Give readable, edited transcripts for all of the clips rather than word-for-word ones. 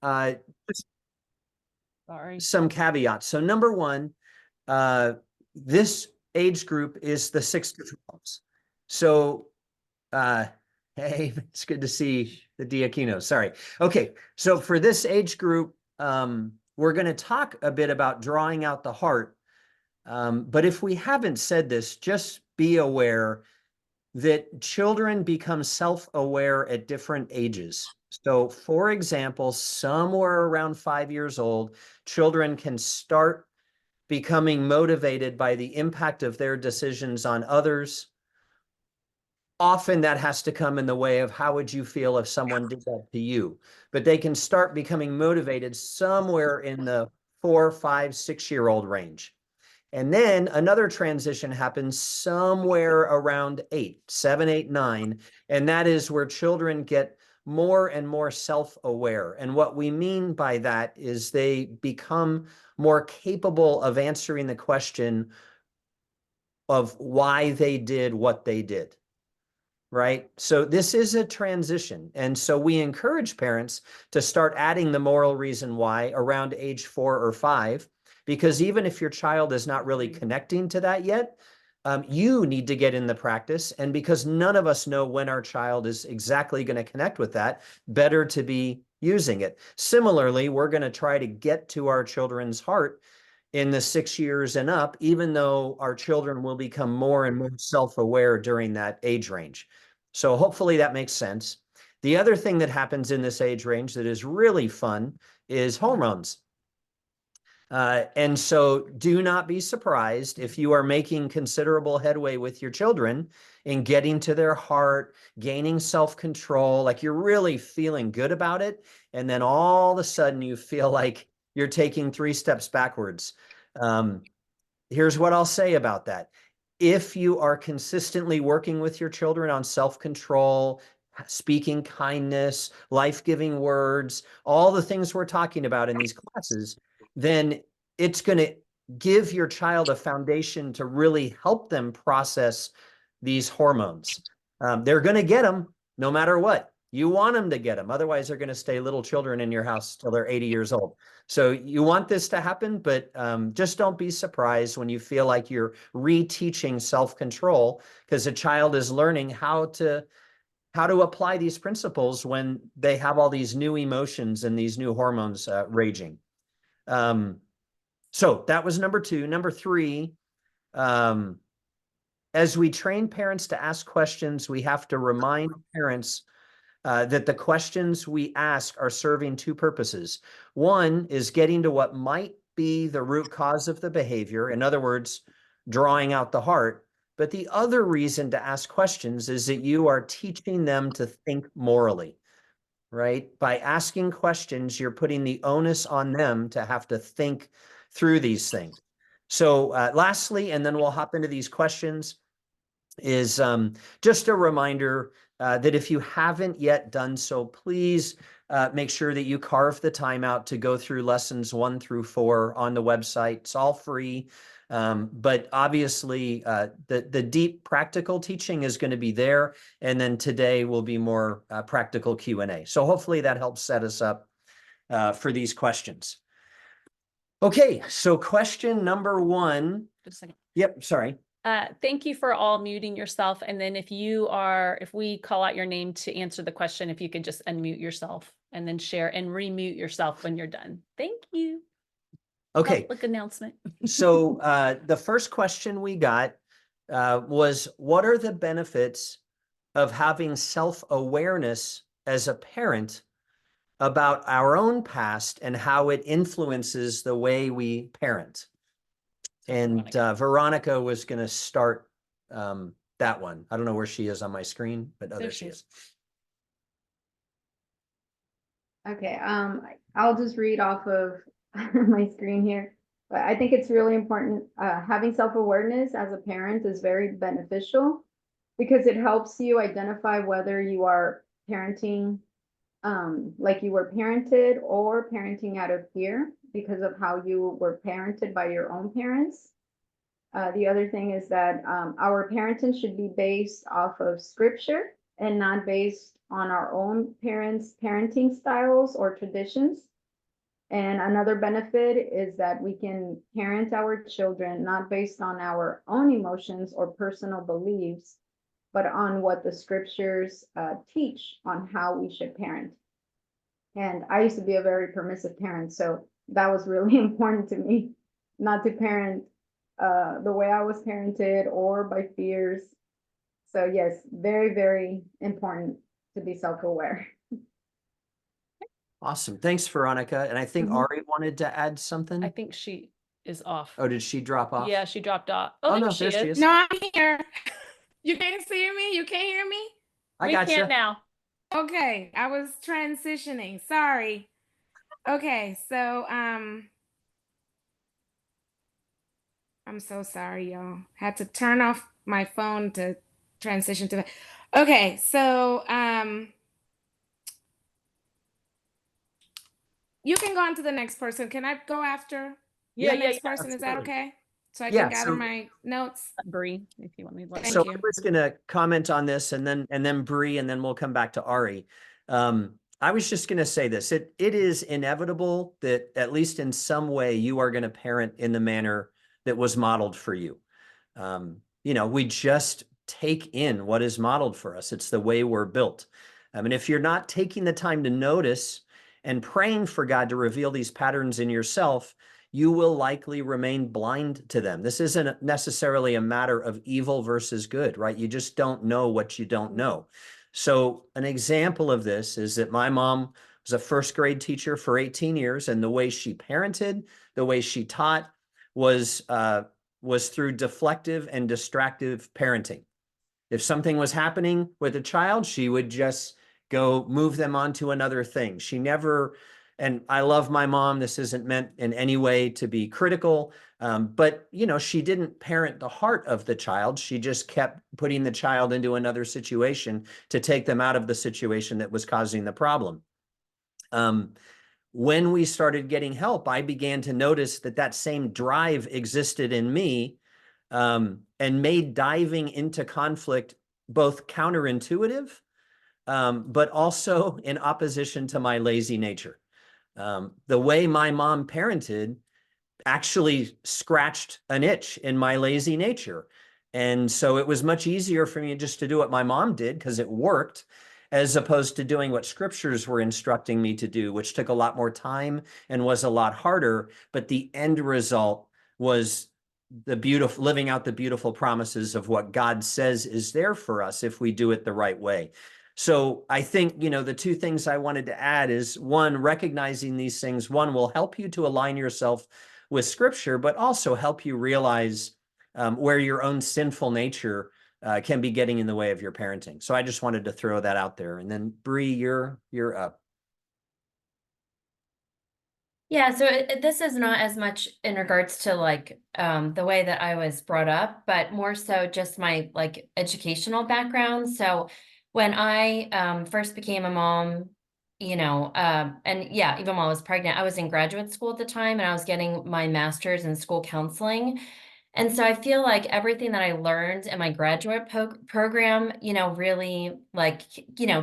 Just Sorry. some caveats. So number one, this age group is the 6 to 12s. So, hey, it's good to see the Diakinos. Sorry. Okay, so for this age group, we're going to talk a bit about drawing out the heart. But if we haven't said this, just be aware that children become self-aware at different ages. So, for example, somewhere around 5 years old, children can start becoming motivated by the impact of their decisions on others. Often that has to come in the way of how would you feel if someone did that to you? But they can start becoming motivated somewhere in the 4, 5, 6-year-old range. And then another transition happens somewhere around 8, 7, 8, 9. And that is where children get more and more self-aware. And what we mean by that is they become more capable of answering the question of why they did what they did. Right? So this is a transition. And so we encourage parents to start adding the moral reason why around age 4 or 5, because even if your child is not really connecting to that yet, you need to get in the practice. And because none of us know when our child is exactly going to connect with that, better to be using it. Similarly, we're going to try to get to our children's heart in the 6 years and up, even though our children will become more and more self-aware during that age range. So hopefully that makes sense. The other thing that happens in this age range that is really fun is hormones. And so do not be surprised if you are making considerable headway with your children in getting to their heart, gaining self-control, like you're really feeling good about it. And then all of a sudden you feel like you're taking 3 steps backwards. Here's what I'll say about that. If you are consistently working with your children on self-control, speaking kindness, life-giving words, all the things we're talking about in these classes, then it's going to give your child a foundation to really help them process these hormones. They're going to get them no matter what. You want them to get them. Otherwise, they're going to stay little children in your house till they're 80 years old. So you want this to happen, but just don't be surprised when you feel like you're reteaching self-control, because a child is learning how to apply these principles when they have all these new emotions and these new hormones raging. So that was number 2. Number 3, as we train parents to ask questions, we have to remind parents that the questions we ask are serving 2 purposes. One is getting to what might be the root cause of the behavior. In other words, drawing out the heart. But the other reason to ask questions is that you are teaching them to think morally, right? By asking questions, you're putting the onus on them to have to think through these things. So lastly, and then we'll hop into these questions, is just a reminder that if you haven't yet done so, please make sure that you carve the time out to go through lessons 1 through 4 on the website. It's all free. But obviously, the deep practical teaching is going to be there. And then today will be more practical Q&A. So hopefully that helps set us up for these questions. Okay, so question number 1. Just a second. Yep, sorry. Thank you for all muting yourself. And then if we call out your name to answer the question, if you could just unmute yourself and then share and remute yourself when you're done. Thank you. Okay. Public announcement. So the first question we got was, what are the benefits of having self-awareness as a parent about our own past and how it influences the way we parent? And Veronica was going to start that one. I don't know where she is on my screen, but there she is. Okay, I'll just read off of my screen here. But I think it's really important. Having self-awareness as a parent is very beneficial because it helps you identify whether you are parenting like you were parented or parenting out of fear because of how you were parented by your own parents. The other thing is that our parenting should be based off of scripture and not based on our own parents' parenting styles or traditions. And another benefit is that we can parent our children not based on our own emotions or personal beliefs, but on what the scriptures teach on how we should parent. And I used to be a very permissive parent, so that was really important to me, not to parent the way I was parented or by fears. So yes, very, very important to be self-aware. Awesome. Thanks, Veronica. And I think Mhm. Ari wanted to add I something. think she is off. Oh, did she drop off? Yeah, she dropped off. Oh, Oh, no, there she is. No, I'm here. You can't see me? You can't hear me? I We gotcha. can't now. Okay, I was transitioning. Sorry. Okay, so I'm so sorry, y'all. Had to turn off my phone to transition to Okay, so you can go on to the next person. Can I go after Yeah, the yeah, next yeah. person? Is that absolutely. okay? So I Yeah, can gather so- my notes. Bree, if you want me to let Thank So you. I was going to comment on this and then Bree, and then we'll come back to Ari. I was just going to say this. It is inevitable that at least in some way you are going to parent in the manner that was modeled for you. We just take in what is modeled for us. It's the way we're built. I mean, if you're not taking the time to notice and praying for God to reveal these patterns in yourself, you will likely remain blind to them. This isn't necessarily a matter of evil versus good, right? You just don't know what you don't know. So an example of this is that my mom was a first grade teacher for 18 years, and the way she parented, the way she taught was through deflective and distractive parenting. If something was happening with a child, she would just go move them on to another thing. She never, and I love my mom, this isn't meant in any way to be critical, but she didn't parent the heart of the child. She just kept putting the child into another situation to take them out of the situation that was causing the problem. When we started getting help, I began to notice that same drive existed in me, and made diving into conflict both counterintuitive, but also in opposition to my lazy nature. The way my mom parented actually scratched an itch in my lazy nature. And so it was much easier for me just to do what my mom did because it worked, as opposed to doing what scriptures were instructing me to do, which took a lot more time and was a lot harder. But the end result was living out the beautiful promises of what God says is there for us if we do it the right way. So I think, the two things I wanted to add is, one, recognizing these things, one, will help you to align yourself with scripture, but also help you realize where your own sinful nature can be getting in the way of your parenting. So I just wanted to throw that out there. And then Bree, you're up. Yeah, so this is not as much in regards to the way that I was brought up, but more so just my educational background. So when I first became a mom, and yeah, even while I was pregnant, I was in graduate school at the time and I was getting my master's in school counseling. And so I feel like everything that I learned in my graduate program, really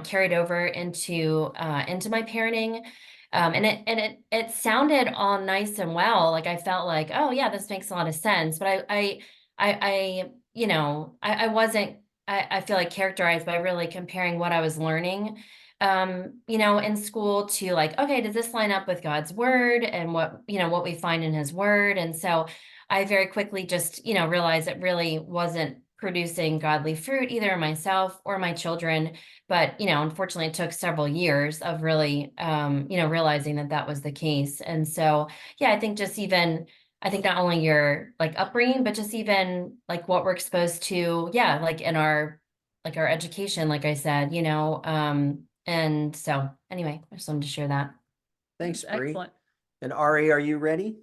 carried over into my parenting. And it sounded all nice and well. Like I felt like, oh yeah, this makes a lot of sense. But I wasn't, I feel like characterized by really comparing what I was learning, in school to okay, does this line up with God's word and what we find in his word? And so I very quickly just, realized it really wasn't producing godly fruit either myself or my children. But, unfortunately it took several years of really, realizing that was the case. And so, yeah, I think not only your upbringing, but just even what we're exposed to, yeah, in our education, like I said, and so anyway, I just wanted to share that. Thanks, Bree. Excellent. And Ari, are you ready?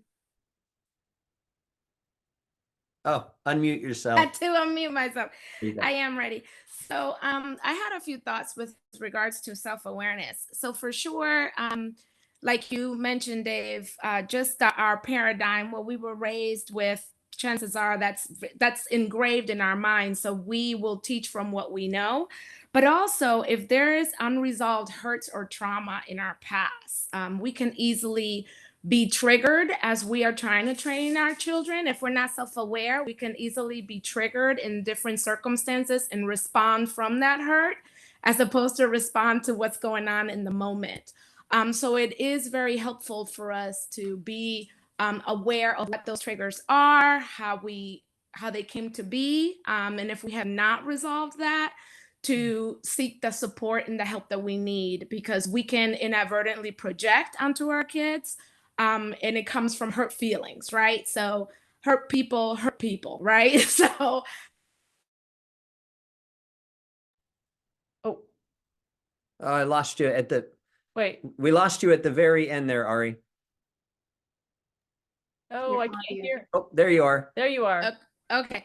Oh, unmute yourself. I had to unmute myself. There you go. I am ready. So I had a few thoughts with regards to self-awareness. So for sure, like you mentioned, Dave, just our paradigm, what we were raised with, chances are that's engraved in our minds. So we will teach from what we know. But also, if there is unresolved hurts or trauma in our past, we can easily be triggered as we are trying to train our children. If we're not self-aware, we can easily be triggered in different circumstances and respond from that hurt, as opposed to respond to what's going on in the moment. So it is very helpful for us to be aware of what those triggers are, how they came to be, and if we have not resolved that, to seek the support and the help that we need, because we can inadvertently project onto our kids, and it comes from hurt feelings, right? So hurt people, right? So Oh, I lost you at wait. we lost you at the very end there, Ari. Oh, You're I on can't mute. hear. Oh, there you are. There you are. okay.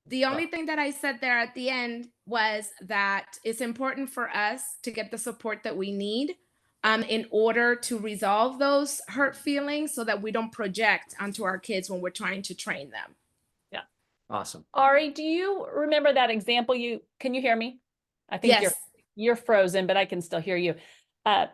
The only thing that I said there at the end was that it's important for us to get the support that we need in order to resolve those hurt feelings, so that we don't project onto our kids when we're trying to train them. Awesome. Ari, do you remember that example? Can you hear me? I think Yes. you're frozen, but I can still hear you.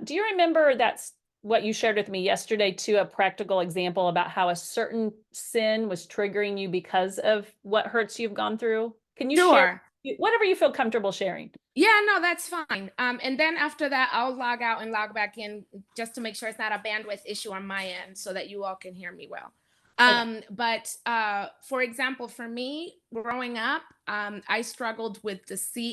Do you remember that's what you shared with me yesterday too, a practical example about how a certain sin was triggering you because of what hurts you've gone through? Can you share whatever you feel comfortable sharing? Yeah, no, that's fine. And then after that, I'll log out and log back in just to make sure it's not a bandwidth issue on my end, so that you all can hear me well. But for example, for me, growing up, I struggled with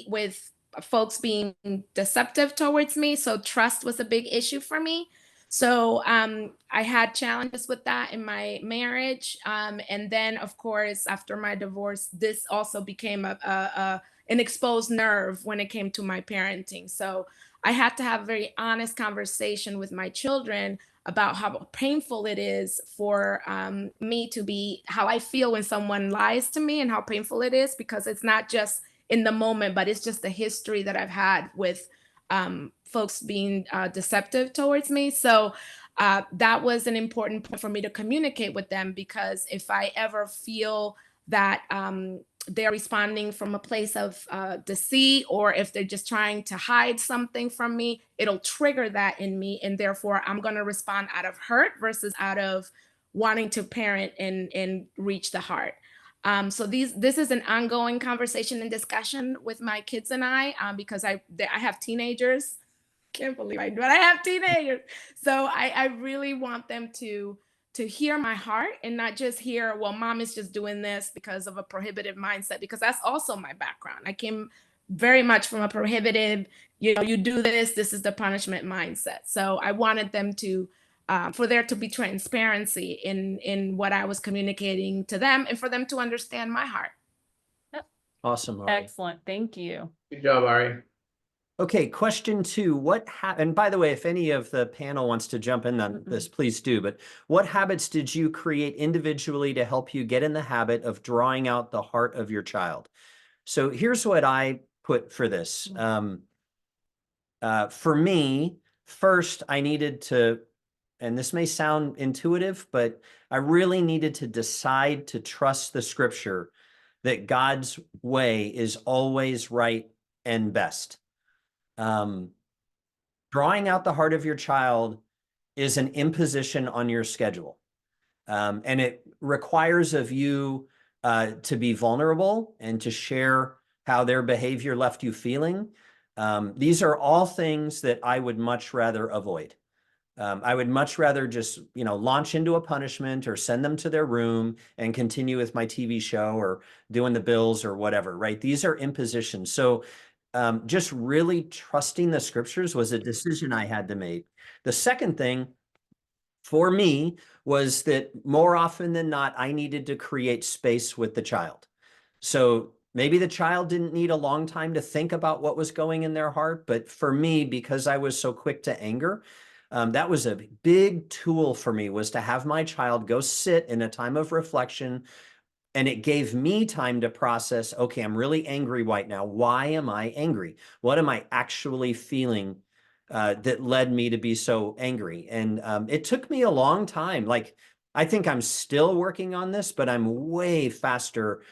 with folks being deceptive towards me. So trust was a big issue for me. So I had challenges with that in my marriage. And then, of course, after my divorce, this also became an exposed nerve when it came to my parenting. So I had to have a very honest conversation with my children about how painful it is for me to be, how I feel when someone lies to me, and how painful it is, because it's not just in the moment, but it's just the history that I've had with folks being deceptive towards me. So that was an important point for me to communicate with them, because if I ever feel that they're responding from a place of deceit, or if they're just trying to hide something from me, it'll trigger that in me. And therefore, I'm going to respond out of hurt versus out of wanting to parent and reach the heart. So this is an ongoing conversation and discussion with my kids and I, because I have teenagers. Can't believe but I have teenagers. So I really want them to hear my heart, and not just hear, well, mom is just doing this because of a prohibitive mindset, because that's also my background. I came very much from a prohibitive, you do this, this is the punishment mindset. So I wanted them to, for there to be transparency in what I was communicating to them, and for them to understand my heart. Awesome. Ari. Excellent. Thank you. Good job, Ari. Okay, question 2. And by the way, if any of the panel wants to jump in on this, please do. But what habits did you create individually to help you get in the habit of drawing out the heart of your child? So here's what I put for this. For me, first, I needed to, and this may sound intuitive, but I really needed to decide to trust the scripture that God's way is always right and best. Drawing out the heart of your child is an imposition on your schedule. And it requires of you to be vulnerable and to share how their behavior left you feeling. These are all things that I would much rather avoid. I would much rather just, launch into a punishment or send them to their room and continue with my TV show or doing the bills or whatever, right? These are impositions. So just really trusting the scriptures was a decision I had to make. The second thing for me was that more often than not, I needed to create space with the child. So maybe the child didn't need a long time to think about what was going in their heart. But for me, because I was so quick to anger, that was a big tool for me, was to have my child go sit in a time of reflection. And it gave me time to process, okay, I'm really angry right now. Why am I angry? What am I actually feeling that led me to be so angry? And it took me a long time. Like, I think I'm still working on this, but I'm way faster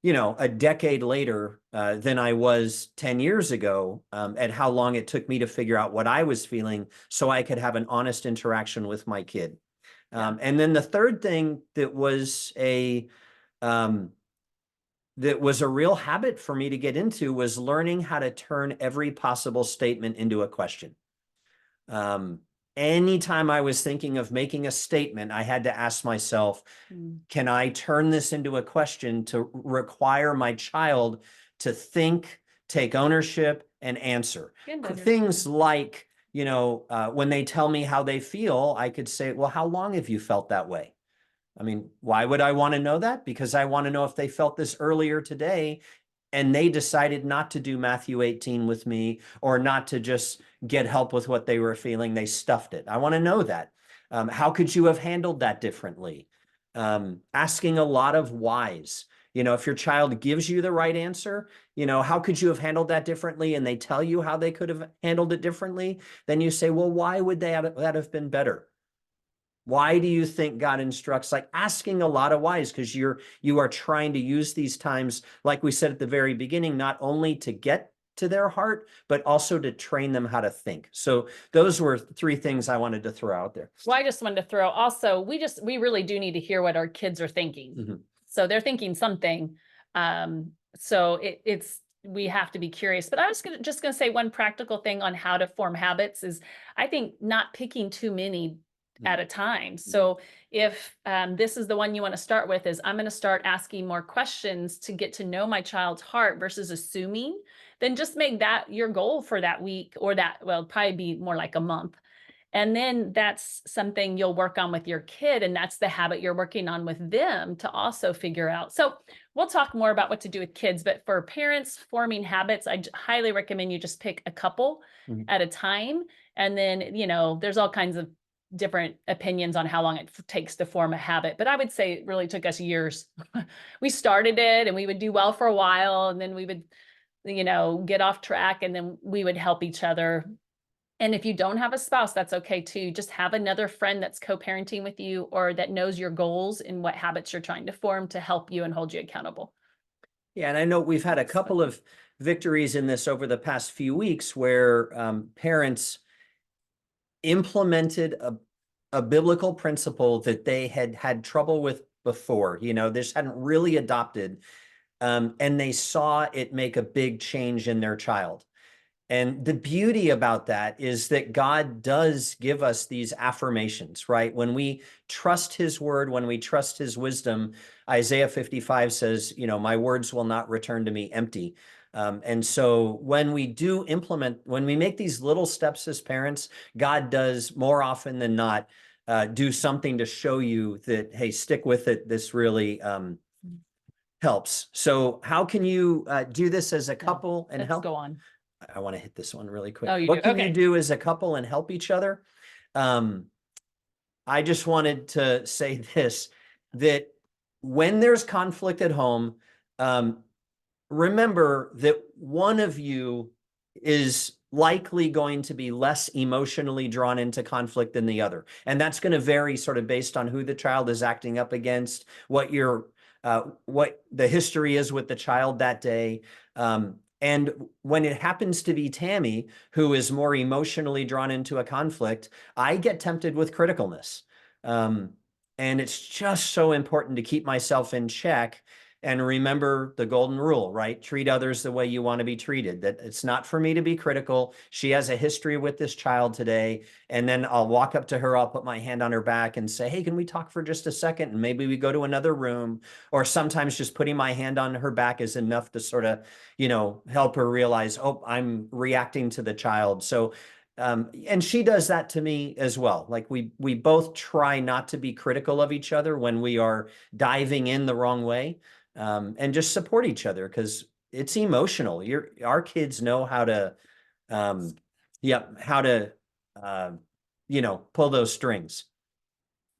a decade later than I was 10 years ago, at how long it took me to figure out what I was feeling so I could have an honest interaction with my kid. And then the third thing that was a real habit for me to get into was learning how to turn every possible statement into a question. Anytime I was thinking of making a statement, I had to ask myself, can I turn this into a question to require my child to think, take ownership, and answer? Things like, when they tell me how they feel, I could say, well, how long have you felt that way? I mean, why would I want to know that? Because I want to know if they felt this earlier today and they decided not to do Matthew 18 with me, or not to just get help with what they were feeling. They stuffed it. I want to know that. How could you have handled that differently? Asking a lot of whys. If your child gives you the right answer, how could you have handled that differently? And they tell you how they could have handled it differently. Then you say, well, why would that have been better? Why do you think God instructs? Like asking a lot of whys, because you are trying to use these times, like we said at the very beginning, not only to get to their heart, but also to train them how to think. So those were 3 things I wanted to throw out there. Well, I just wanted to throw also, we really do need to hear what our kids are thinking. Mhm. So they're thinking something. So we have to be curious. But I was just gonna say one practical thing on how to form habits is, I think, not picking too many at a time. So if this is the one you want to start with, is I'm going to start asking more questions to get to know my child's heart versus assuming, then just make that your goal for that week, or probably be more like a month. And then that's something you'll work on with your kid. And that's the habit you're working on with them to also figure out. So we'll talk more about what to do with kids, but for parents forming habits, I highly recommend you just pick a couple at a time. And then, there's all kinds of different opinions on how long it takes to form a habit. But I would say it really took us years. We started it and we would do well for a while, and then we would, get off track, and then we would help each other. And if you don't have a spouse, that's okay too. Just have another friend that's co-parenting with you, or that knows your goals and what habits you're trying to form, to help you and hold you accountable. Yeah, and I know we've had a couple of victories in this over the past few weeks where parents implemented a biblical principle that they had trouble with before. This hadn't really adopted, and they saw it make a big change in their child. And the beauty about that is that God does give us these affirmations, right? When we trust his word, when we trust his wisdom, Isaiah 55 says, my words will not return to me empty. And so when we do when we make these little steps as parents, God does more often than not do something to show you that, hey, stick with it. This really helps. So how can you do this as a couple and Let's help? go on. I want to hit this one really quick. Oh, you What do? can you Okay. do as a couple and help each other? I just wanted to say this, that when there's conflict at home, remember that one of you is likely going to be less emotionally drawn into conflict than the other. And that's going to vary sort of based on who the child is acting up against, what the history is with the child that day. And when it happens to be Tammy, who is more emotionally drawn into a conflict, I get tempted with criticalness. And it's just so important to keep myself in check and remember the golden rule, right? Treat others the way you want to be treated. That it's not for me to be critical. She has a history with this child today. And then I'll walk up to her, I'll put my hand on her back and say, hey, can we talk for just a second? And maybe we go to another room. Or sometimes just putting my hand on her back is enough to sort of, help her realize, oh, I'm reacting to the child. So, and she does that to me as well. Like we both try not to be critical of each other when we are diving in the wrong way. And just support each other, because it's emotional. Our kids know how to, pull those strings.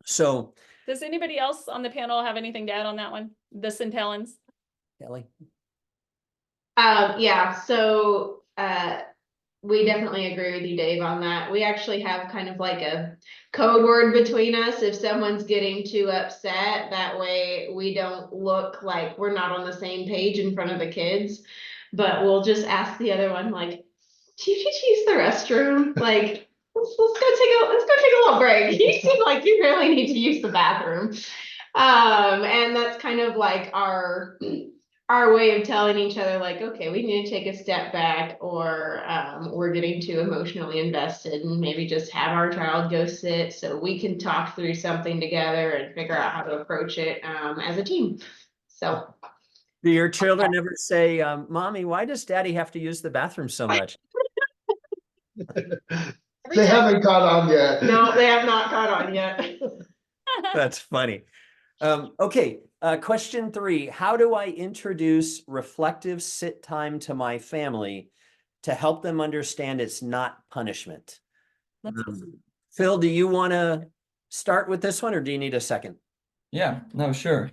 So, Does anybody else on the panel have anything to add on that one? The Centellans? Kelly, Yeah, so we definitely agree with you, Dave, on that. We actually have kind of like a code word between us. If someone's getting too upset, that way we don't look like we're not on the same page in front of the kids. But we'll just ask the other one, like, do you need to use the restroom? Like, let's go take a little break. You seem like you really need to use the bathroom. And that's kind of like our way of telling each other, like, okay, we need to take a step back, or we're getting too emotionally invested, and maybe just have our child go sit so we can talk through something together and figure out how to approach it as a team. So Do your children ever say, Mommy, why does Daddy have to use the bathroom so much? They haven't caught on yet. no, they have not caught on yet. That's funny. Okay, question 3. How do I introduce reflective sit time to my family to help them understand it's not punishment? Phil, do you want to start with this one, or do you need a second? Yeah, no, sure.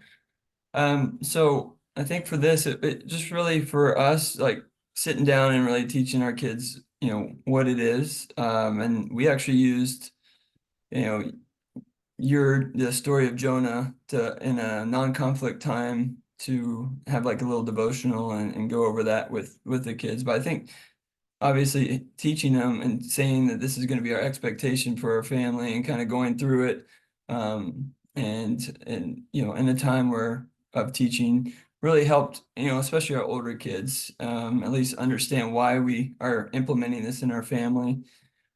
So I think for this, it just really for us, like sitting down and really teaching our kids, what it is. And we actually used, the story of Jonah in a non-conflict time to have like a little devotional and go over that with the kids. But I think obviously teaching them and saying that this is going to be our expectation for our family and kind of going through it, and in a time of teaching really helped, especially our older kids, at least understand why we are implementing this in our family.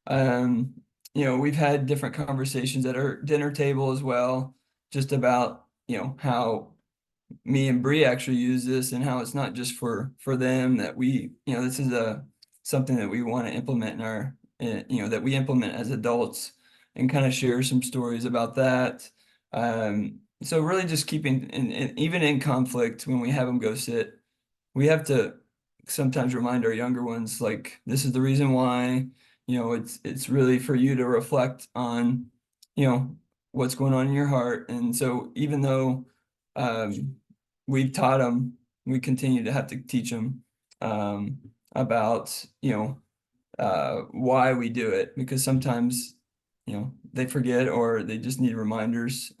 We've had different conversations at our dinner table as well, just about, how me and Bree actually use this, and how it's not just for them, that we, this is something that we want to implement that we implement as adults, and kind of share some stories about that. So really just keeping, and even in conflict, when we have them go sit, we have to sometimes remind our younger ones, like, this is the reason why, it's really for you to reflect on, what's going on in your heart. And so even though we've taught them, we continue to have to teach them about, why we do it, because sometimes, they forget, or they just need reminders.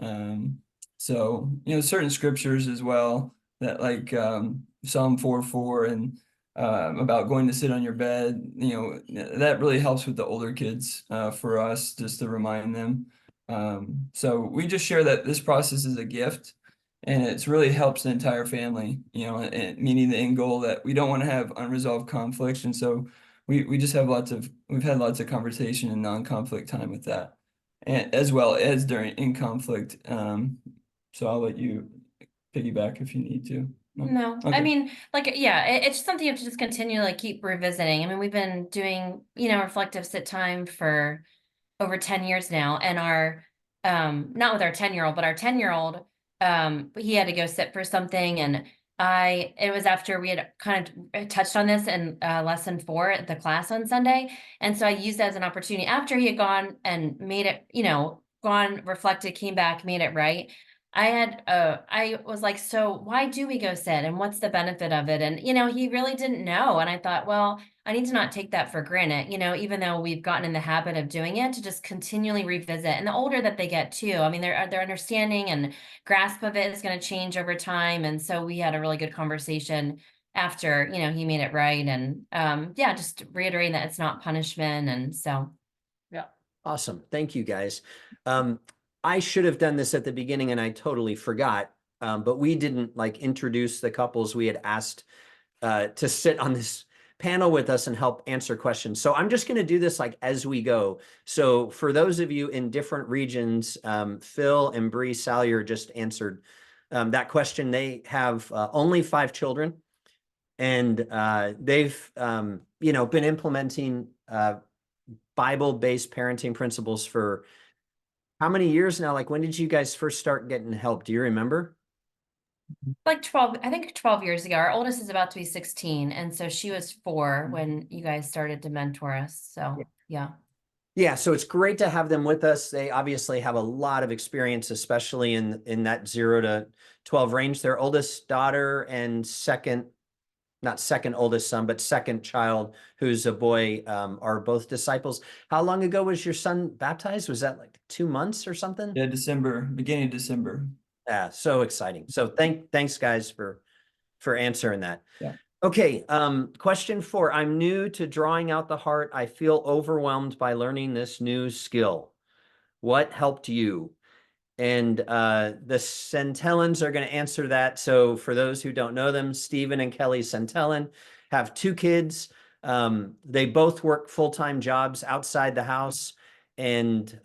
So, certain scriptures as well, that like Psalm 4:4 and about going to sit on your bed, that really helps with the older kids, for us, just to remind them. So we just share that this process is a gift, and it's really helps the entire family, and meaning the end goal that we don't want to have unresolved conflict. And so we just have we've had lots of conversation and non-conflict time with that, and as well as in conflict. So I'll let you piggyback if you need to. No, I Okay. mean, like, yeah, it's something you have to just continue, like, keep revisiting. I mean, we've been doing, reflective sit time for over 10 years now, and not with our 10-year-old, but our 10-year-old, he had to go sit for something, and it was after we had kind of touched on this in lesson 4 at the class on Sunday. And so I used that as an opportunity after he had gone and made it, reflected, came back, made it right. I was like, so why do we go sit, and what's the benefit of it? And, he really didn't know. And I thought, well, I need to not take that for granted, even though we've gotten in the habit of doing it, to just continually revisit. And the older that they get too, I mean, their understanding and grasp of it is going to change over time. And so we had a really good conversation after, he made it right. And just reiterating that it's not punishment. And so. Yeah. Awesome. Thank you, guys. I should have done this at the beginning, and I totally forgot. But we didn't introduce the couples we had asked to sit on this panel with us and help answer questions. So I'm just going to do this as we go. So for those of you in different regions, Phil and Bree Salyer just answered that question. They have only 5 children, and they've been implementing Bible-based parenting principles for how many years now? When did you guys first start getting help? Do you remember? Like 12, I think 12 years ago. Our oldest is about to be 16. And so she was 4 when you guys started to mentor us. So, yeah. Yeah, so it's great to have them with us. They obviously have a lot of experience, especially in that 0 to 12 range. Their oldest daughter and second not second oldest son, but second child, who's a boy, are both disciples. How long ago was your son baptized? Was that like 2 months or something? Yeah, beginning of December. Yeah, so exciting. So thanks guys for answering that. Yeah. Okay, question 4. I'm new to drawing out the heart. I feel overwhelmed by learning this new skill. What helped you? And the Centellans are going to answer that. So for those who don't know them, Stephen and Kelly Centellan have 2 kids. They both work full-time jobs outside the house. And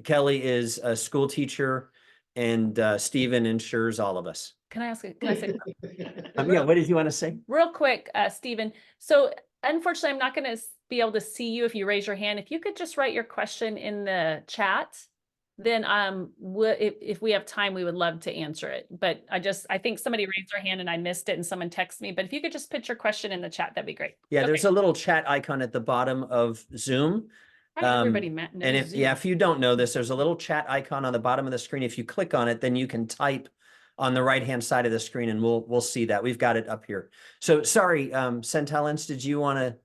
Kelly is a school teacher, and Stephen insures all of us. Can I say Yeah, what did you want to say? real quick, Stephen? So unfortunately, I'm not going to be able to see you if you raise your hand. If you could just write your question in the chat, then if we have time, we would love to answer it. But I think somebody raised their hand and I missed it and someone texted me. But if you could just put your question in the chat, that'd be great. Yeah, Okay. there's a little chat icon at the bottom of Zoom. Probably everybody knows And if you don't know this, there's a little chat icon on the bottom of the screen. If you click on it, then you can type on the right-hand side of the screen, and we'll see that. We've got it up here. So sorry, Centellans, did you want to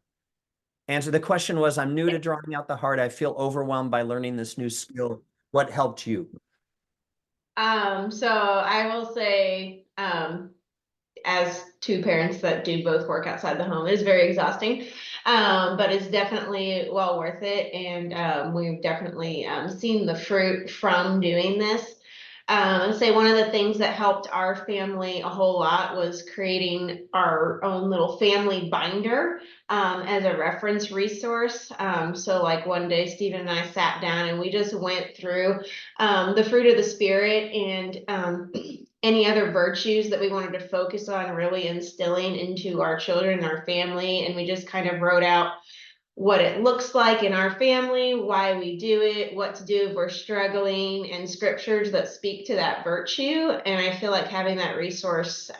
answer? The question was, I'm new to drawing out the heart. I feel overwhelmed by learning this new skill. What helped you? So I will say, as 2 parents that do both work outside the home, it is very exhausting. But it's definitely well worth it. And we've definitely seen the fruit from doing this. I'd say one of the things that helped our family a whole lot was creating our own little family binder as a reference resource. So like one day, Stephen and I sat down and we just went through the fruit of the spirit and any other virtues that we wanted to focus on really instilling into our children, our family. And we just kind of wrote out what it looks like in our family, why we do it, what to do if we're struggling, and scriptures that speak to that virtue. And I feel like having that resource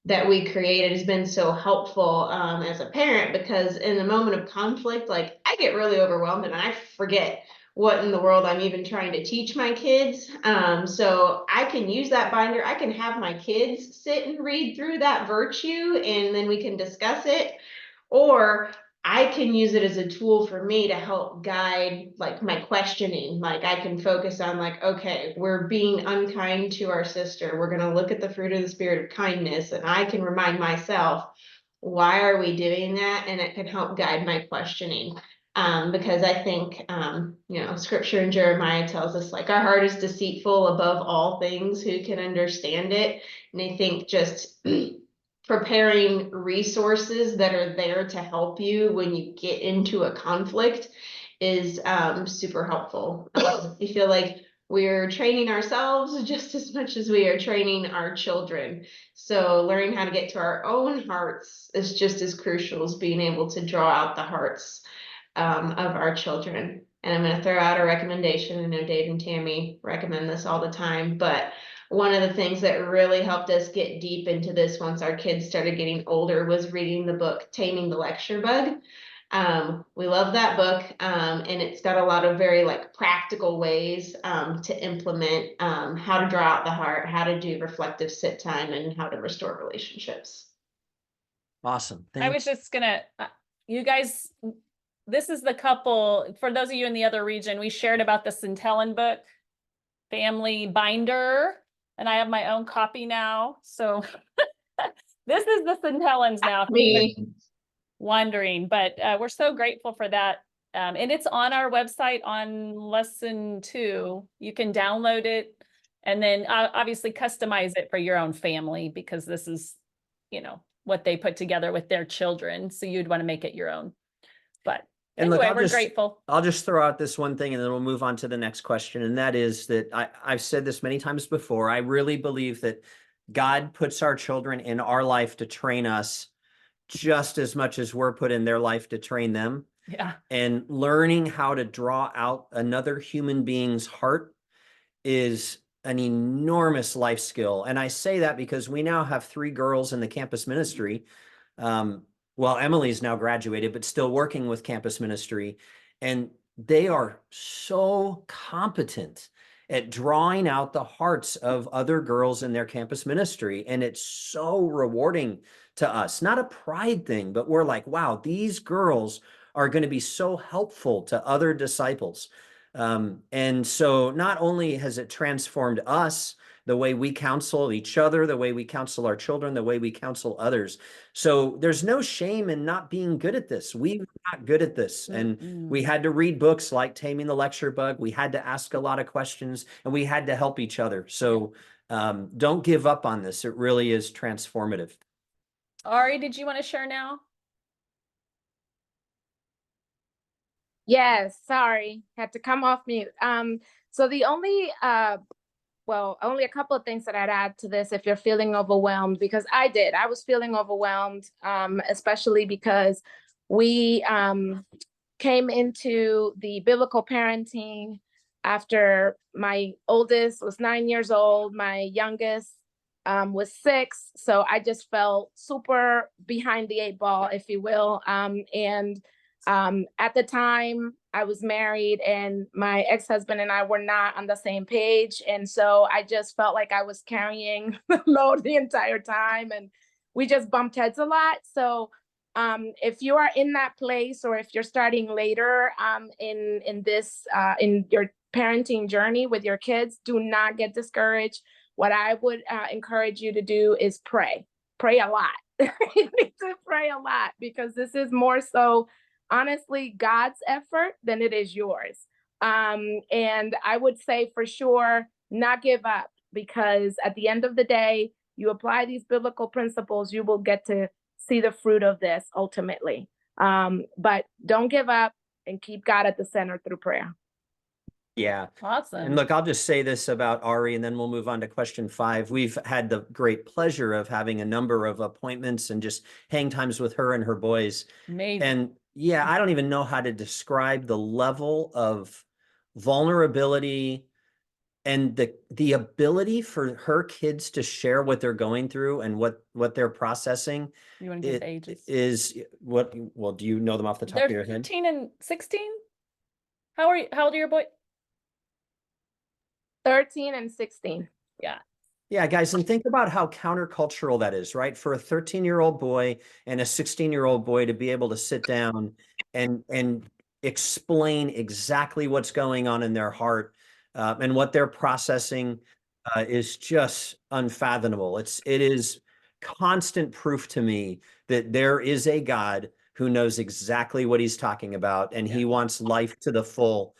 that we created has been so helpful as a parent, because in the moment of conflict, like I get really overwhelmed and I forget what in the world I'm even trying to teach my kids. So I can use that binder. I can have my kids sit and read through that virtue and then we can discuss it. Or I can use it as a tool for me to help guide like my questioning. Like I can focus on like, okay, we're being unkind to our sister. We're going to look at the fruit of the spirit of kindness. And I can remind myself, why are we doing that? And it can help guide my questioning. Because I think, scripture in Jeremiah tells us like our heart is deceitful above all things. Who can understand it? And I think just preparing resources that are there to help you when you get into a conflict is super helpful. I feel like we're training ourselves just as much as we are training our children. So learning how to get to our own hearts is just as crucial as being able to draw out the hearts of our children. And I'm going to throw out a recommendation. I know Dave and Tammy recommend this all the time, but one of the things that really helped us get deep into this once our kids started getting older was reading the book Taming the Lecture Bug. We love that book, and it's got a lot of very like practical ways to implement how to draw out the heart, how to do reflective sit time, and how to restore relationships. Awesome. I was just gonna, you guys, this is the couple, for those of you in the other region, we shared about the Centellan book, Family Binder, and I have my own copy now. So this is the Centellans now. Me. Wondering, but we're so grateful for that. And it's on our website on lesson 2. You can download it and then obviously customize it for your own family, because this is, what they put together with their children. So you'd want to make it your own. But And look, anyway, we're grateful. I'll just throw out this one thing and then we'll move on to the next question. And that is that I've said this many times before. I really believe that God puts our children in our life to train us just as much as we're put in their life to train them. Yeah. And learning how to draw out another human being's heart is an enormous life skill. And I say that because we now have 3 girls in the campus ministry. Well, Emily's now graduated, but still working with campus ministry. And they are so competent at drawing out the hearts of other girls in their campus ministry. And it's so rewarding to us, not a pride thing, but we're like, wow, these girls are going to be so helpful to other disciples. And so not only has it transformed us, the way we counsel each other, the way we counsel our children, the way we counsel others. So there's no shame in not being good at this. We were not good at this. And we had to read books like Taming the Lecture Bug. We had to ask a lot of questions, and we had to help each other. So don't give up on this. It really is transformative. Ari, did you want to share now? Yes, sorry, had to come off mute. So the only only a couple of things that I'd add to this if you're feeling overwhelmed, because I was feeling overwhelmed, especially because we came into the biblical parenting after my oldest was 9 years old, my youngest was 6. So I just felt super behind the 8 ball, if you will. At the time I was married, and my ex-husband and I were not on the same page. And so I just felt like I was carrying the load the entire time, and we just bumped heads a lot. So if you are in that place, or if you're starting later in your parenting journey with your kids, do not get discouraged. What I would encourage you to do is pray a lot. You need to pray a lot, because this is more so honestly God's effort than it is yours. And I would say for sure, not give up, because at the end of the day, you apply these biblical principles, you will get to see the fruit of this ultimately. But don't give up, and keep God at the center through prayer. Yeah. Awesome. And look, I'll just say this about Ari, and then we'll move on to question 5. We've had the great pleasure of having a number of appointments and just hang times with her and her boys. Amazing. And yeah, I don't even know how to describe the level of vulnerability and the ability for her kids to share what they're going through and what they're processing. You want to give the ages? Is what, well, do you know them off the top They're of your head? 13 and 16. How old are your boy? 13 and 16. Yeah. Yeah, guys, and think about how countercultural that is, right? For a 13-year-old boy and a 16-year-old boy to be able to sit down and explain exactly what's going on in their heart and what they're processing is just unfathomable. It is constant proof to me that there is a God who knows exactly what he's talking about, and he wants life to the full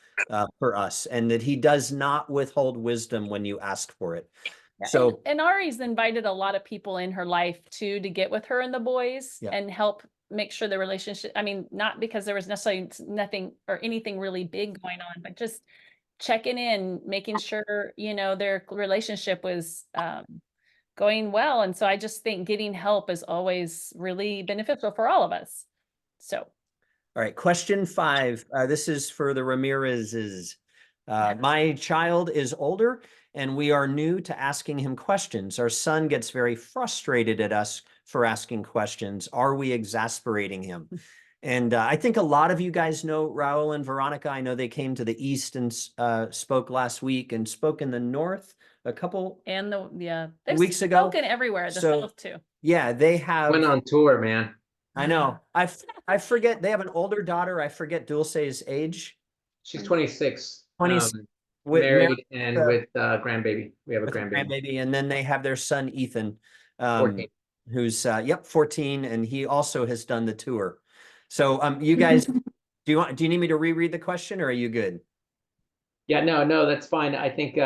for us, and that he does not withhold wisdom when you ask for it. Yeah, So, and Ari's invited a lot of people in her life too to get with her and the boys and help make sure the relationship, I mean, not because there was necessarily nothing or anything really big going on, but just checking in, making sure, you know, their relationship was going well. And so I just think getting help is always really beneficial for all of us. So. All right, question 5. This is for the Ramirez's. My child is older, and we are new to asking him questions. Our son gets very frustrated at us for asking questions. Are we exasperating him? And I think a lot of you guys know Raul and Veronica. I know they came to the East and spoke last week, and spoke in the North a couple and they've weeks ago. Spoken everywhere, the So, South too. Yeah, they have. Went on tour, man. I know. I forget. They have an older daughter. I forget Dulce's age. She's 26. 26. Married and with grandbaby. We have a grandbaby. Grandbaby, and then they have their son Ethan, 14. who's 14, and he also has done the tour. So you guys, do you need me to reread the question, or are you good? Yeah, no, that's fine. I think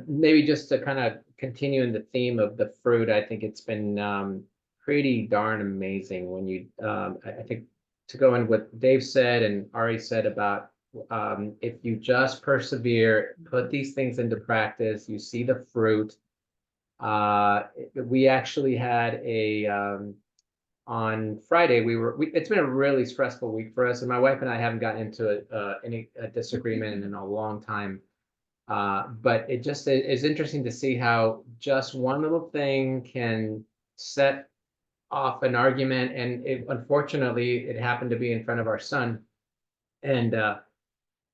maybe just to kind of continue in the theme of the fruit, I think it's been pretty darn amazing when you I think to go in what Dave said and Ari said about if you just persevere, put these things into practice, you see the fruit. We actually had on Friday, it's been a really stressful week for us, and my wife and I haven't gotten into any disagreement in a long time. But it just is interesting to see how just one little thing can set off an argument, and unfortunately, it happened to be in front of our son, and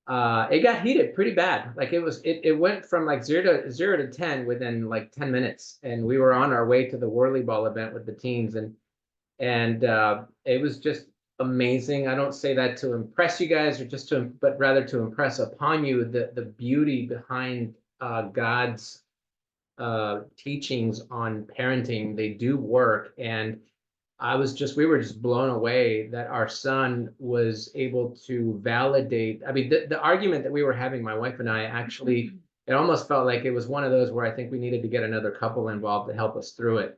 it got heated pretty bad. Like it went from like 0 to 10 within like 10 minutes. And we were on our way to the Whirly Ball event with the teens, and it was just amazing. I don't say that to impress you guys or just to, but rather to impress upon you the beauty behind God's teachings on parenting. They do work. And we were just blown away that our son was able to validate. I mean, the argument that we were having, my wife and I, actually, it almost felt like it was one of those where I think we needed to get another couple involved to help us through it.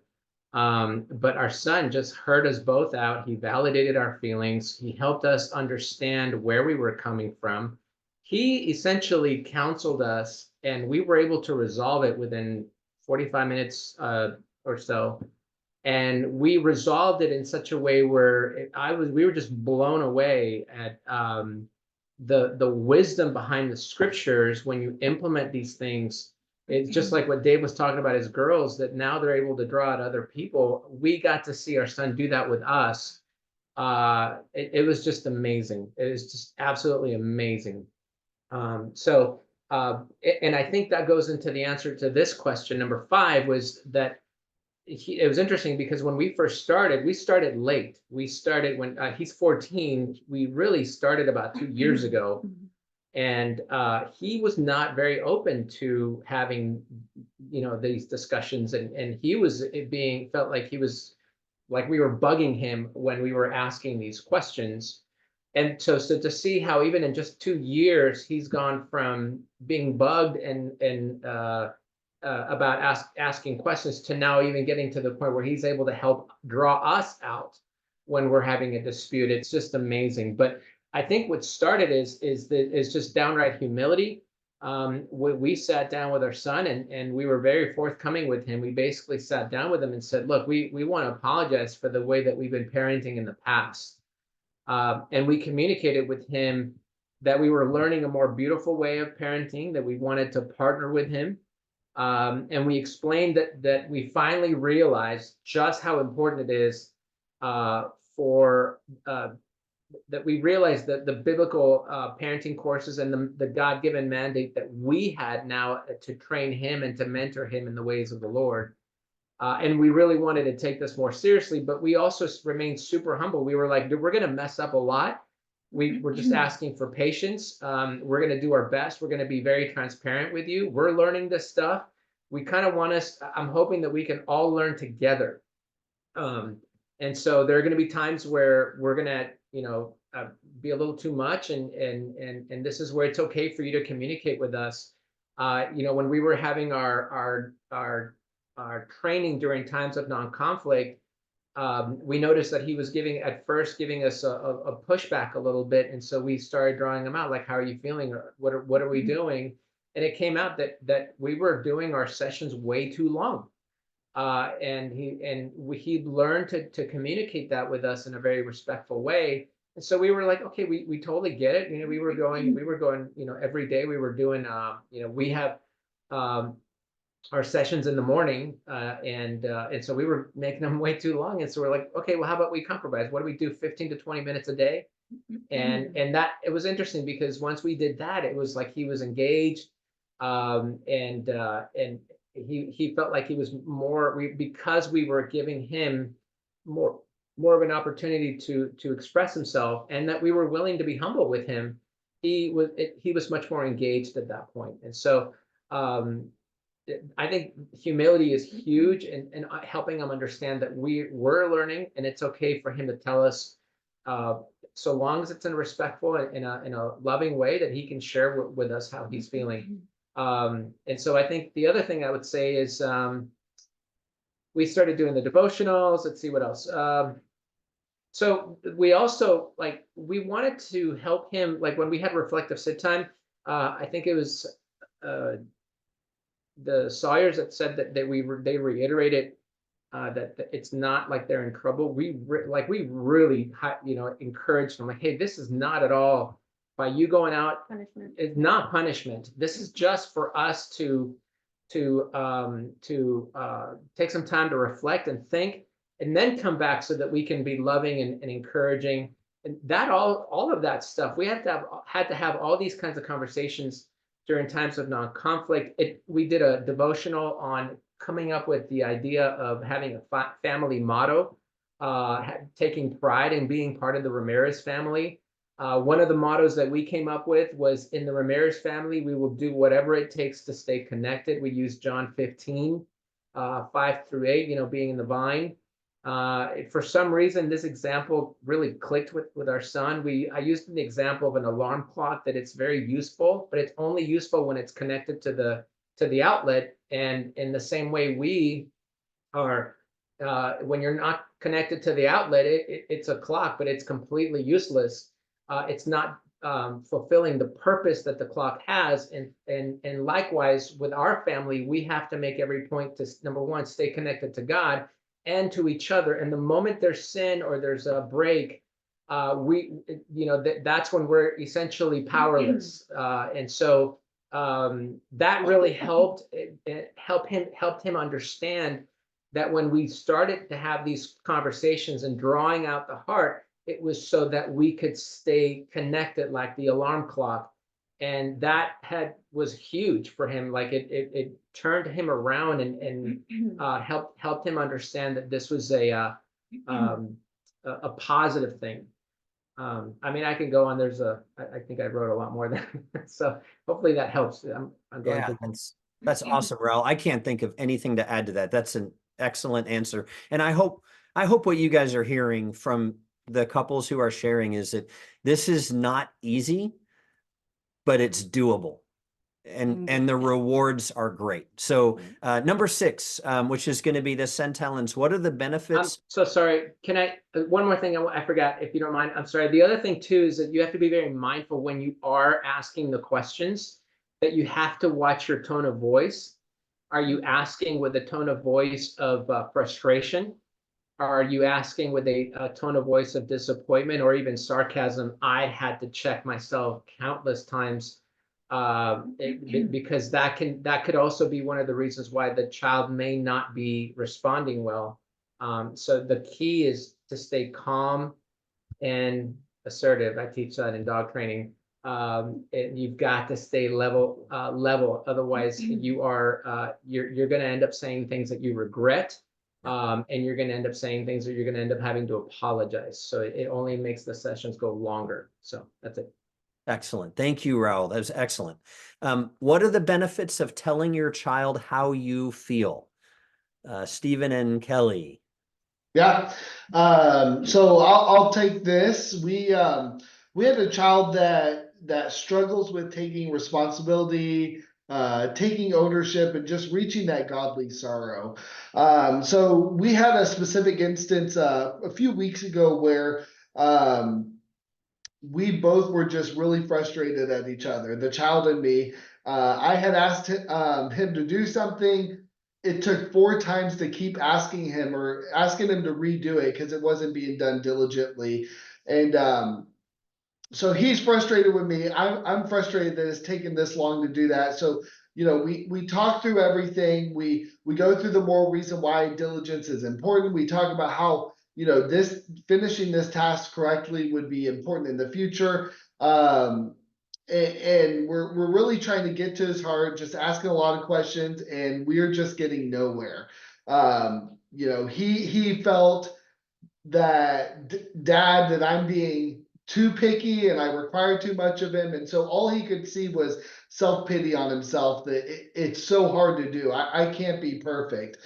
But our son just heard us both out. He validated our feelings. He helped us understand where we were coming from. He essentially counseled us, and we were able to resolve it within 45 minutes or so. And we resolved it in such a way where we were just blown away at the wisdom behind the scriptures when you implement these things. It's just like what Dave was talking about as girls, that now they're able to draw out other people. We got to see our son do that with us. It was just amazing. It was just absolutely amazing. And I think that goes into the answer to this question. Number 5 was that it was interesting because when we first started, we started late. We started when he's 14. We really started about 2 years ago. And he was not very open to having, these discussions. And he was felt like he was, like we were bugging him when we were asking these questions. And so to see how even in just 2 years, he's gone from being bugged and about asking questions to now even getting to the point where he's able to help draw us out when we're having a dispute. It's just amazing. But I think what started is just downright humility. We sat down with our son and we were very forthcoming with him. We basically sat down with him and said, look, we want to apologize for the way that we've been parenting in the past. And we communicated with him that we were learning a more beautiful way of parenting, that we wanted to partner with him. And we explained that we finally realized just how important it is that we realized that the biblical parenting courses and the God-given mandate that we had now to train him and to mentor him in the ways of the Lord. And we really wanted to take this more seriously, but we also remained super humble. We were like, we're going to mess up a lot. We're just asking for patience. We're going to do our best. We're going to be very transparent with you. We're learning this stuff. We kind of I'm hoping that we can all learn together. And so there are going to be times where we're going to, be a little too much. And this is where it's okay for you to communicate with us. When we were having our training during times of non-conflict, we noticed that he was at first giving us a pushback a little bit. And so we started drawing him out, like, how are you feeling? Or what are we doing? And it came out that we were doing our sessions way too long. And he learned to communicate that with us in a very respectful way. And so we were like, okay, we totally get it. We were going, every day we were doing, we have, our sessions in the morning, and so we were making them way too long. And so we're like, okay, well, how about we compromise? What do we do? 15 to 20 minutes a day. And that, it was interesting because once we did that, it was like he was engaged, and he felt like he was because we were giving him more of an opportunity to express himself, and that we were willing to be humble with him. He was much more engaged at that point. And so I think humility is huge, and helping him understand that we're learning, and it's okay for him to tell us, so long as it's in a respectful and in a loving way, that he can share with us how he's feeling. And so I think the other thing I would say is we started doing the devotionals. Let's see what else. So we also, we wanted to help him, like when we had reflective sit time, I think it was the Sawyers that said that they reiterated that it's not like they're in trouble. We really encouraged them, like, hey, this is not at all by you going out. Punishment. It's not punishment. This is just for us to take some time to reflect and think, and then come back so that we can be loving and encouraging. and that all of that stuff, we had to have all these kinds of conversations during times of non-conflict. We did a devotional on coming up with the idea of having a family motto, taking pride in being part of the Ramirez family. One of the mottos that we came up with was, in the Ramirez family, we will do whatever it takes to stay connected. We use John 15, 5-8, being in the vine. For some reason, this example really clicked with our son. I used an example of an alarm clock, that it's very useful, but it's only useful when it's connected to the outlet. And in the same way, we are, when you're not connected to the outlet, it's a clock, but it's completely useless. It's not fulfilling the purpose that the clock has. And likewise with our family, we have to make every point to, number one, stay connected to God and to each other. And the moment there's sin or there's a break, that's when we're essentially powerless. And so that really helped. It helped him understand that when we started to have these conversations and drawing out the heart, it was so that we could stay connected, like the alarm clock. And that was huge for him. Like it turned him around and helped him understand that this was a positive thing. I mean, I can go on. I think I wrote a lot more than so hopefully that helps. I'm going Yeah, to. that's awesome, Raul. I can't think of anything to add to that. That's an excellent answer. And I hope what you guys are hearing from the couples who are sharing is that this is not easy, but it's doable. And the rewards are great. So number 6, which is going to be the centellans. What are the I'm benefits? so sorry. Can I, one more thing I forgot, if you don't mind. I'm sorry. The other thing too is that you have to be very mindful when you are asking the questions, that you have to watch your tone of voice. Are you asking with a tone of voice of frustration? Are you asking with a tone of voice of disappointment or even sarcasm? I had to check myself countless times because that could also be one of the reasons why the child may not be responding well. So the key is to stay calm and assertive. I teach that in dog training. And you've got to stay level. Otherwise, you're going to end up saying things that you regret. And you're going to end up saying things that you're going to end up having to apologize. So it only makes the sessions go longer. So that's it. Excellent. Thank you, Raul. That was excellent. What are the benefits of telling your child how you feel? Stephen and Kelly. Yeah. So I'll take this. We had a child that struggles with taking responsibility, taking ownership, and just reaching that godly sorrow. So we had a specific instance a few weeks ago where we both were just really frustrated at each other, the child and me. I had asked him to do something. It took 4 times to keep asking him to redo it because it wasn't being done diligently. And so he's frustrated with me. I'm frustrated that it's taken this long to do that. So, we talk through everything. We go through the moral reason why diligence is important. We talk about how, finishing this task correctly would be important in the future. And we're really trying to get to his heart, just asking a lot of questions, and we're just getting nowhere. He felt that dad, that I'm being too picky and I require too much of him. And so all he could see was self-pity on himself, that it's so hard to do. I can't be perfect.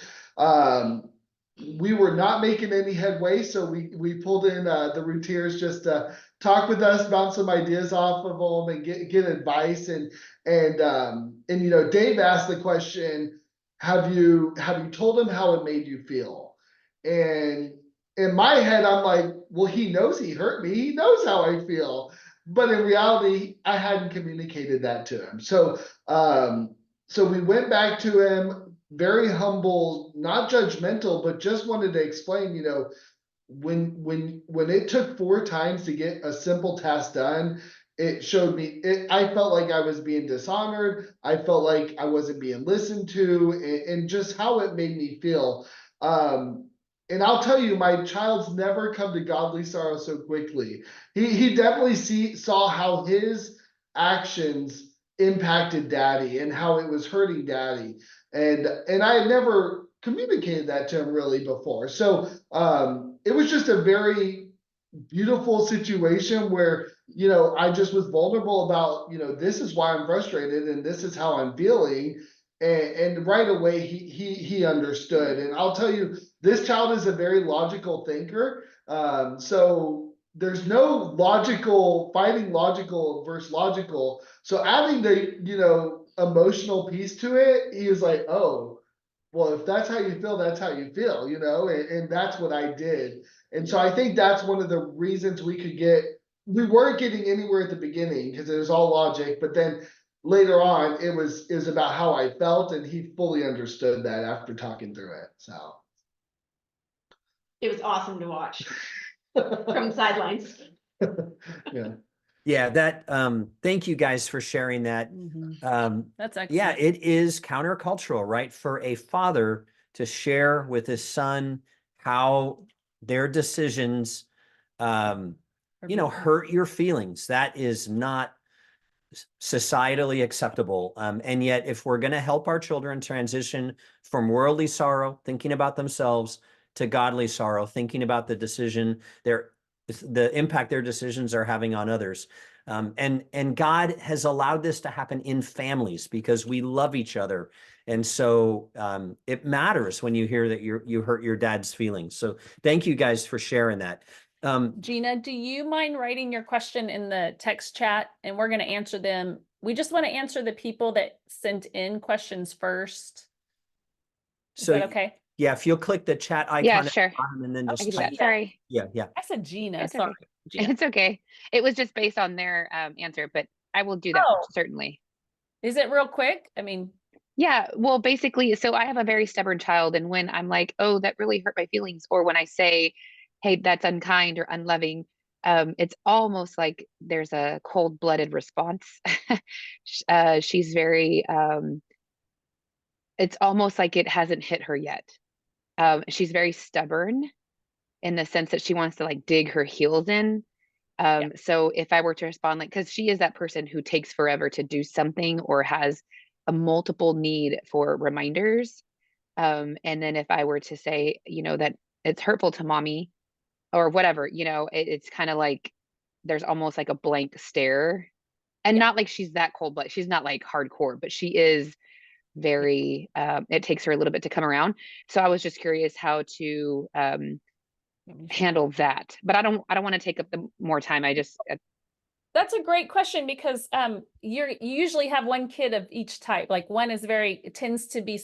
We were not making any headway, so we pulled in the routiers just to talk with us, bounce some ideas off of them, and get advice. And Dave asked the question, have you told him how it made you feel? And in my head, I'm like, well, he knows he hurt me. He knows how I feel. But in reality, I hadn't communicated that to him. So we went back to him, very humble, not judgmental, but just wanted to explain, when it took 4 times to get a simple task done, it showed me, I felt like I was being dishonored. I felt like I wasn't being listened to, and just how it made me feel. And I'll tell you, my child's never come to godly sorrow so quickly. He definitely saw how his actions impacted daddy and how it was hurting daddy. And I had never communicated that to him really before. So it was just a very beautiful situation where, you know, I just was vulnerable about, you know, this is why I'm frustrated and this is how I'm feeling. And right away he understood. And I'll tell you, this child is a very logical thinker. So there's no logical fighting logical versus logical. So adding the, you know, emotional piece to it, he was like, oh, well, if that's how you feel, that's how you feel, you know, and that's what I did. And so I think that's one of the reasons we weren't getting anywhere at the beginning because it was all logic, but then later on it was about how I felt, and he fully understood that after talking through it. So It was awesome to watch from the sidelines. yeah. Yeah, that, thank you guys for sharing that. That's excellent. Yeah, it is countercultural, right? For a father to share with his son how their decisions, you know, hurt your feelings. That is not societally acceptable. And yet, if we're going to help our children transition from worldly sorrow, thinking about themselves, to godly sorrow, thinking about the impact their decisions are having on others. And God has allowed this to happen in families because we love each other. And so it matters when you hear that you hurt your dad's feelings. So thank you guys for sharing that. Gina, do you mind writing your question in the text chat, and we're going to answer them? We just want to answer the people that sent in questions first. Is So that okay? yeah, if you'll click the chat icon Yeah, at the sure. bottom and then I just can do type- that. Sorry. Yeah. I said Gina, It's sorry. okay. Gina. It's okay. It was just based on their answer, but I will do that Oh. certainly. Is it real quick? I mean, Yeah, well, basically, so I have a very stubborn child, and when I'm like, "Oh, that really hurt my feelings," or when I say, "Hey, that's unkind or unloving," it's almost like there's a cold-blooded response. She's very, it's almost like it hasn't hit her yet. She's very stubborn in the sense that she wants to like dig her heels in. So if I were to respond like, because she is that person who takes forever to do something or has a multiple need for reminders. And then if I were to say, you know, that it's hurtful to mommy or whatever, you know, it's kind of like there's almost like a blank stare. And not like she's that cold, but she's not like hardcore, but she is very, it takes her a little bit to come around. So I was just curious how to handle that, but I don't want to take up the more time. I just that's a great question because you usually have one kid of each type. Like one is tends to be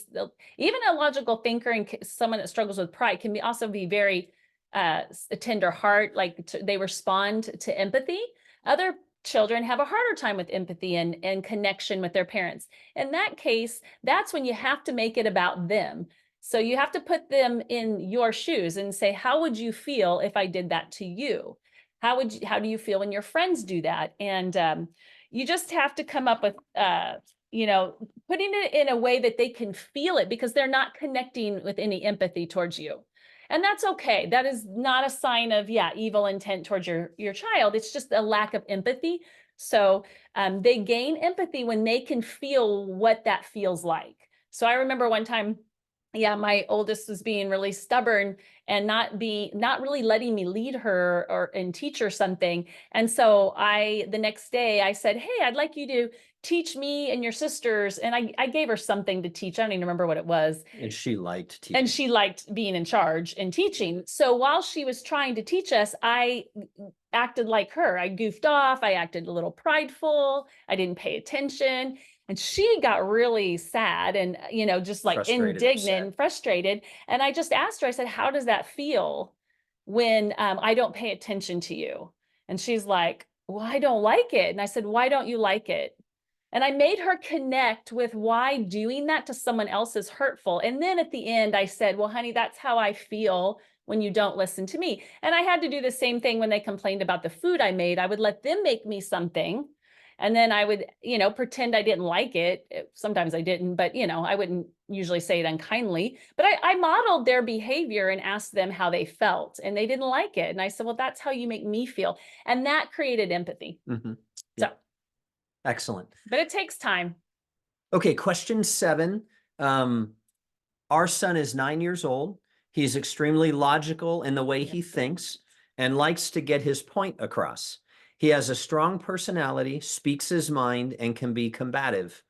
even a logical thinker, and someone that struggles with pride can also be very a tender heart. Like they respond to empathy. Other children have a harder time with empathy and connection with their parents. In that case, that's when you have to make it about them. So you have to put them in your shoes and say, how would you feel if I did that to you? How do you feel when your friends do that? And you just have to come up with, you know, putting it in a way that they can feel it because they're not connecting with any empathy towards you. And that's okay. That is not a sign of, evil intent towards your child. It's just a lack of empathy. So they gain empathy when they can feel what that feels like. So I remember one time, my oldest was being really stubborn and not really letting me lead her and teach her something. And so the next day I said, hey, I'd like you to teach me and your sisters. And I gave her something to teach. I don't even remember what it was. And she liked teaching. And she liked being in charge and teaching. So while she was trying to teach us, I acted like her. I goofed off. I acted a little prideful. I didn't pay attention. And she got really sad and, just like indignant and frustrated. And I just asked her, I said, how does that feel when I don't pay attention to you? And she's like, well, I don't like it. And I said, why don't you like it? And I made her connect with why doing that to someone else is hurtful. And then at the end, I said, well, honey, that's how I feel when you don't listen to me. And I had to do the same thing when they complained about the food I made. I would let them make me something. And then I would, pretend I didn't like it. Sometimes I didn't, but I wouldn't usually say it unkindly, but I modeled their behavior and asked them how they felt, and they didn't like it. And I said, well, that's how you make me feel. And that created empathy. Mhm. So, Yeah. Excellent. but it takes time. Okay, question 7. Our son is 9 years old. He's extremely logical in the way he thinks and likes to get his point across. He has a strong personality, speaks his mind, and can be combative.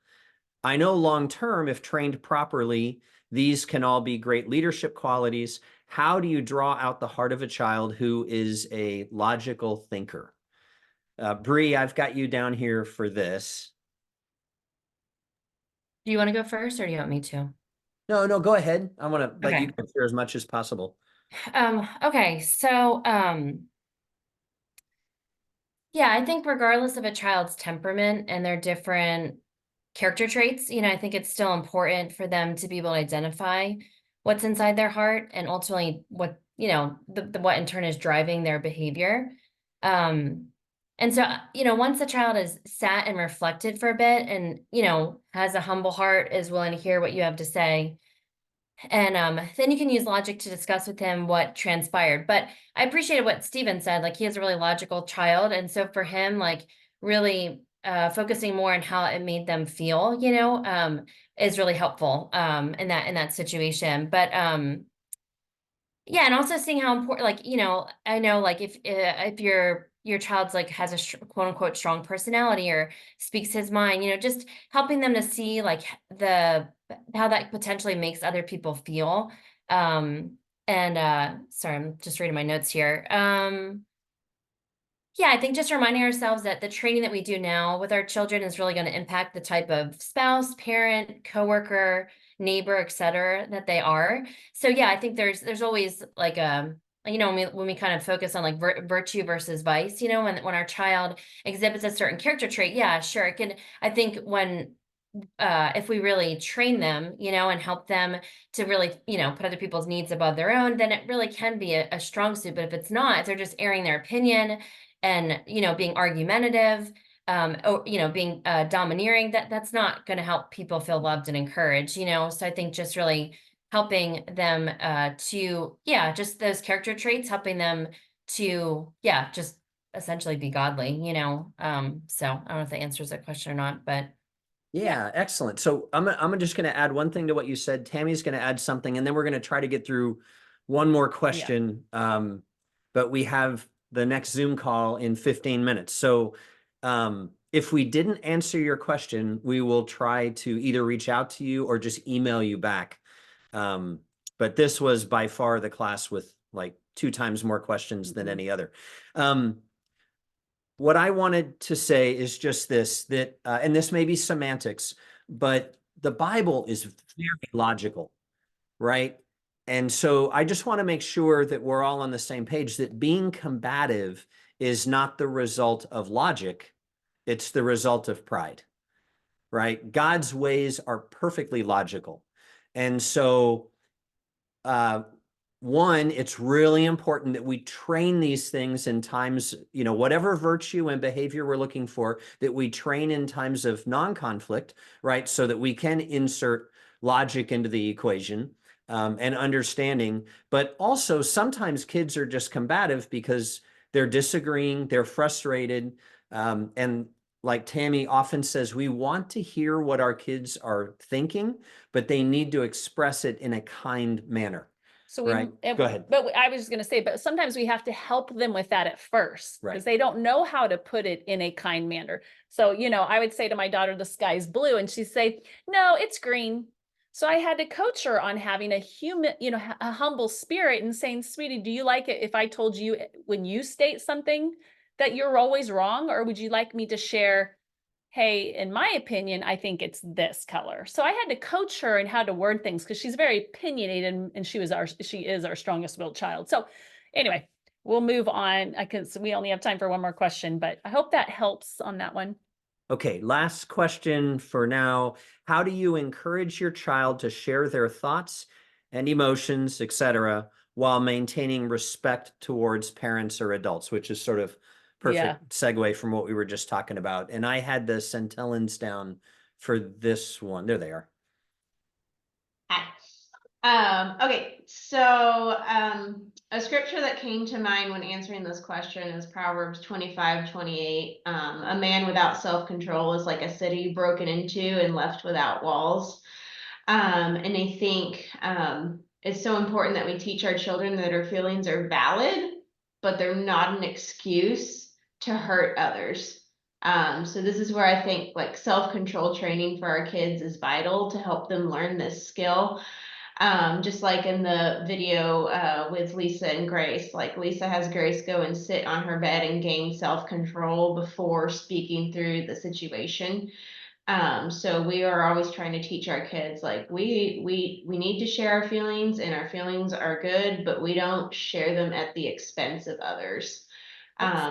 I know long-term, if trained properly, these can all be great leadership qualities. How do you draw out the heart of a child who is a logical thinker? Bree, I've got you down here for this. Do you want to go first or do you want me to? No, go ahead. I want to let you Okay. share as much as possible. Okay, so yeah, I think regardless of a child's temperament and their different character traits, I think it's still important for them to be able to identify what's inside their heart and ultimately what, what in turn is driving their behavior. And so, once a child is sat and reflected for a bit and, has a humble heart, is willing to hear what you have to say, and then you can use logic to discuss with him what transpired. But I appreciated what Steven said, like he is a really logical child. And so for him, like really focusing more on how it made them feel, is really helpful in that situation. But yeah, and also seeing how important, like, I know like if your child's like has a quote unquote strong personality or speaks his mind, just helping them to see like how that potentially makes other people feel. And sorry, I'm just reading my notes here. Yeah, I think just reminding ourselves that the training that we do now with our children is really going to impact the type of spouse, parent, coworker, neighbor, et cetera, that they are. So yeah, I think there's always like when we kind of focus on like virtue versus vice, when our child exhibits a certain character trait, yeah, sure, it can. I think when if we really train them, and help them to really, put other people's needs above their own, then it really can be a strong suit. But if it's not, if they're just airing their opinion and, being argumentative, or, being domineering, that's not going to help people feel loved and encouraged, So I think just really helping them to, just those character traits, helping them to, just essentially be godly, So I don't know if that answers that question or not, but. Yeah, excellent. So I'm just going to add one thing to what you said. Tammy's going to add something, and then we're going to try to get through one more question. But we have the next Zoom call in 15 minutes. So if we didn't answer your question, we will try to either reach out to you or just email you back. But this was by far the class with like 2 times more questions than any other. What I wanted to say is just this, that, and this may be semantics, but the Bible is very logical, right? And so I just want to make sure that we're all on the same page, that being combative is not the result of logic, it's the result of pride, right? God's ways are perfectly logical. And so, one, it's really important that we train these things in times, whatever virtue and behavior we're looking for, that we train in times of non-conflict, right? So that we can insert logic into the equation and understanding. But also sometimes kids are just combative because they're disagreeing, they're frustrated. And like Tammy often says, we want to hear what our kids are thinking, but they need to express it in a kind manner. So Right. Go ahead. But I was just going to say, but sometimes we have to help them with that at first Right. because they don't know how to put it in a kind manner. So, I would say to my daughter, the sky's blue, and she'd say, no, it's green. So I had to coach her on having a human, a humble spirit and saying, sweetie, do you like it if I told you when you state something that you're always wrong? Or would you like me to share, hey, in my opinion, I think it's this color. So I had to coach her in how to word things because she's very opinionated and she is our strongest willed child. So anyway, we'll move on because we only have time for one more question, but I hope that helps on that one. Okay, last question for now. How do you encourage your child to share their thoughts and emotions, etc., while maintaining respect towards parents or adults, which is sort of perfect segue from what we were just talking about. And I had the centellans down for this one. There they are. Hi. Okay, so a scripture that came to mind when answering this question is Proverbs 25:28. A man without self-control is like a city broken into and left without walls. And I think it's so important that we teach our children that our feelings are valid, but they're not an excuse to hurt others. So this is where I think like self-control training for our kids is vital to help them learn this skill. Just like in the video with Lisa and Grace, like Lisa has Grace go and sit on her bed and gain self-control before speaking through the situation. So we are always trying to teach our kids, like we need to share our feelings, and our feelings are good, but we don't share them at the expense of others.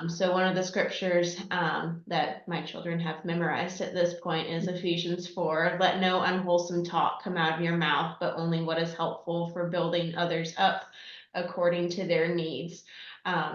So one of the scriptures that my children have memorized at this point is Ephesians 4. Let no unwholesome talk come out of your mouth, but only what is helpful for building others up according to their needs.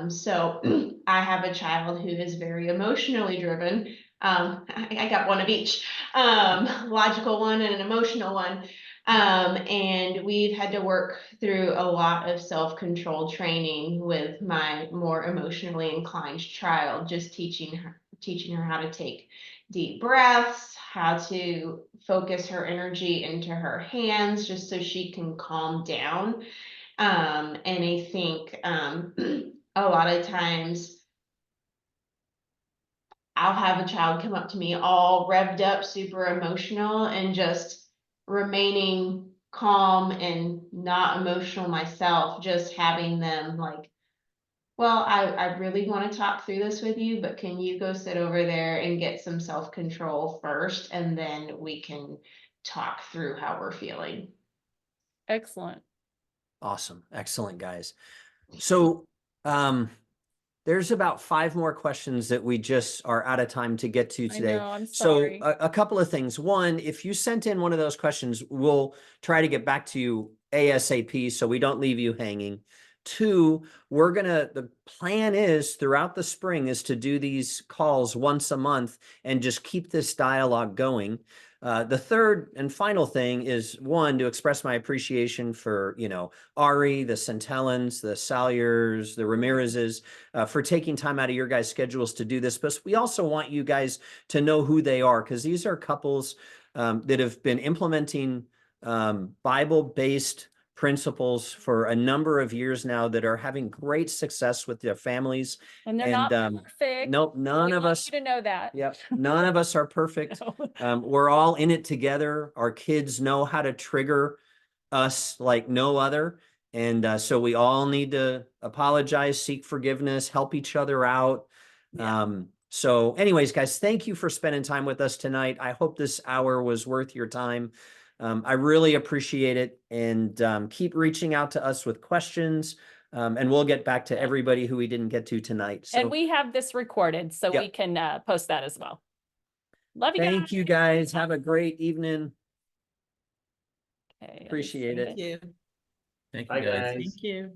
So I have a child who is very emotionally driven. I got one of each, logical one and an emotional one. And we've had to work through a lot of self-control training with my more emotionally inclined child, just teaching her how to take deep breaths, how to focus her energy into her hands, just so she can calm down. And I think a lot of times I'll have a child come up to me all revved up, super emotional, and just remaining calm and not emotional myself, just having them like, well, I really want to talk through this with you, but can you go sit over there and get some self-control first, and then we can talk through how we're feeling. Excellent. Awesome. Excellent, guys. So, there's about 5 more questions that we just are out of time to get to I today. know, I'm So sorry. a couple of things. One, if you sent in one of those questions, we'll try to get back to you ASAP so we don't leave you hanging. 2, the plan is throughout the spring is to do these calls once a month and just keep this dialogue going. The third and final thing is, 1, to express my appreciation for, Ari, the Centellans, the Salyers, the Ramirez's, for taking time out of your guys' schedules to do this. But we also want you guys to know who they are, because these are couples that have been implementing Bible-based principles for a number of years now that are having great success with their families. And they're not perfect. Nope, none We of want us. you to know that. Yep, none of us are perfect. No. We're all in it together. Our kids know how to trigger us like no other. And so we all need to apologize, seek forgiveness, help each other out. Yeah. So anyways, guys, thank you for spending time with us tonight. I hope this hour was worth your time. I really appreciate it. And keep reaching out to us with questions. And we'll get back to everybody who we didn't get to tonight. So And we have this recorded, so Yep. we can post that as well. Love you guys. thank you guys. Have a great evening. Okay, let me Appreciate see. it. Thank you. Thank Bye, you, guys. guys. Thank you.